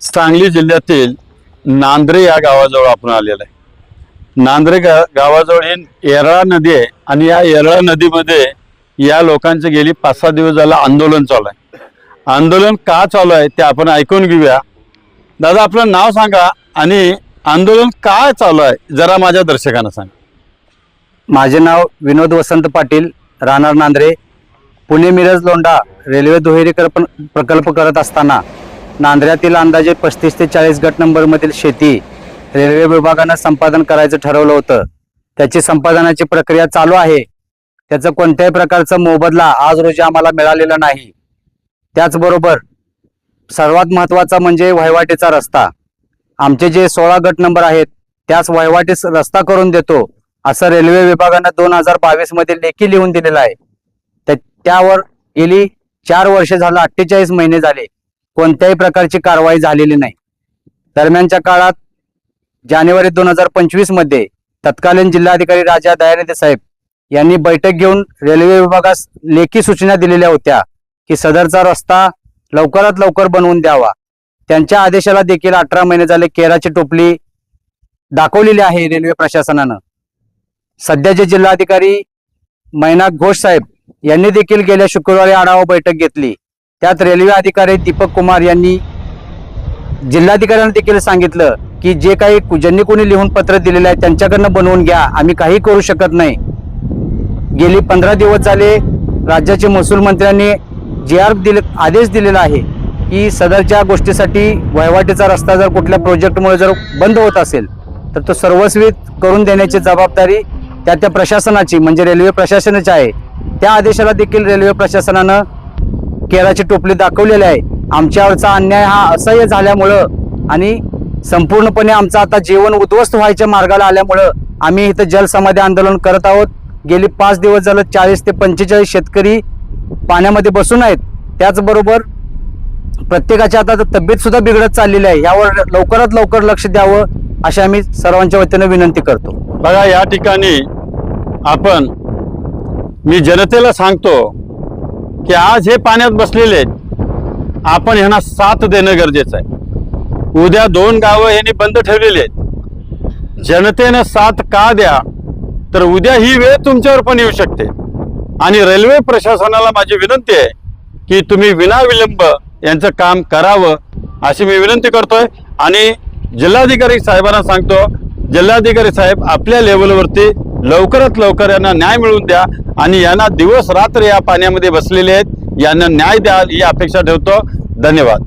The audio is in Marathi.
सांगली जिल्ह्यातील नांद्रे या गावाजवळ आपण आलेलो आहे। नांद्रे गावाजवळ ही येरळा नदी आहे आणि या येरळा नदीमध्ये या लोकांचे गेली 5-6 दिवस झालं आंदोलन चालू आहे। आंदोलन का चालू आहे ते आपण ऐकून घेऊया। दादा, आपलं नाव सांगा आणि आंदोलन काय चालू आहे जरा माझ्या दर्शकांना सांगा। माझे नाव विनोद वसंत पाटील, राहणार नांद्रे। पुणे मिरज लोंढा रेल्वे दुहेरीकरण प्रकल्प करत असताना नांद्र्यातील अंदाजे 35 ते 40 गट नंबर मधील शेती रेल्वे विभागानं संपादन करायचं ठरवलं होतं। त्याची संपादनाची प्रक्रिया चालू आहे। त्याचं कोणत्याही प्रकारचा मोबदला आज रोजी आम्हाला मिळालेला नाही। त्याचबरोबर सर्वात महत्त्वाचा म्हणजे वहिवाटीचा रस्ता। आमचे जे 16 गट नंबर आहेत त्याच वहिवाटीस रस्ता करून देतो असं रेल्वे विभागानं 2022 मध्ये लेखी लिहून दिलेलं आहे। त्यावर गेली 4 वर्ष झालं, 48 महिने झाले, कोणत्याही प्रकारची कारवाई झालेली नाही। दरम्यानच्या काळात जानेवारी 2025 मध्ये तत्कालीन जिल्हाधिकारी राजा दयानिधी साहेब यांनी बैठक घेऊन रेल्वे विभागास लेखी सूचना दिलेल्या होत्या की सदरचा रस्ता लवकरात लवकर बनवून द्यावा। त्यांच्या आदेशाला देखील 18 महिने झाले केराची टोपली दाखवलेली आहे रेल्वे प्रशासनानं। सध्याचे जिल्हाधिकारी मैनाक घोष साहेब यांनी देखील गेल्या शुक्रवारी आढावा बैठक घेतली। त्यात रेल्वे अधिकारी दीपक कुमार यांनी जिल्हाधिकाऱ्यांना देखील सांगितलं की जे काही ज्यांनी कोणी लिहून पत्र दिलेलं आहे त्यांच्याकडनं बनवून घ्या, आम्ही काही करू शकत नाही। गेली 15 दिवस झाले राज्याचे महसूल मंत्र्यांनी आदेश दिलेला आहे की सदरच्या गोष्टीसाठी वहिवाटीचा रस्ता जर कुठल्या प्रोजेक्टमुळे जर बंद होत असेल तर तो सर्वस्वी करून देण्याची जबाबदारी त्या प्रशासनाची म्हणजे रेल्वे प्रशासनाची आहे। त्या आदेशाला देखील रेल्वे प्रशासनानं केराची टोपली दाखवलेली आहे। आमच्यावरचा अन्याय हा असह्य झाल्यामुळं आणि संपूर्णपणे आमचं आता जीवन उद्ध्वस्त व्हायच्या मार्गाला आल्यामुळं आम्ही इथं जलसमाधी आंदोलन करत आहोत। गेली 5 दिवस झालं 40 ते 45 शेतकरी पाण्यामध्ये बसून आहेत। त्याचबरोबर प्रत्येकाची आता तब्येत सुद्धा बिघडत चाललेली आहे। यावर लवकरात लवकर लक्ष द्यावं अशी आम्ही सर्वांच्या वतीने विनंती करतो। बघा, या ठिकाणी मी जनतेला सांगतो की आज हे पाण्यात बसलेले आहेत, आपण ह्यांना साथ देणं गरजेचं आहे। उद्या 2 गावं ह्यांनी बंद ठेवलेली आहेत। जनतेनं साथ का द्या, तर उद्या ही वेळ तुमच्यावर पण येऊ शकते। आणि रेल्वे प्रशासनाला माझी विनंती आहे की तुम्ही विनाविलंब यांचं काम करावं अशी मी विनंती करतोय। आणि जिल्हाधिकारी साहेबांना सांगतो, जिल्हाधिकारी साहेब आपल्या लेवलवरती लवकरात लवकर यांना न्याय मिळवून द्या आणि यांना दिवस रात्र या पाण्यामध्ये बसलेले आहेत, यांना न्याय द्याल ही अपेक्षा ठेवतो। धन्यवाद।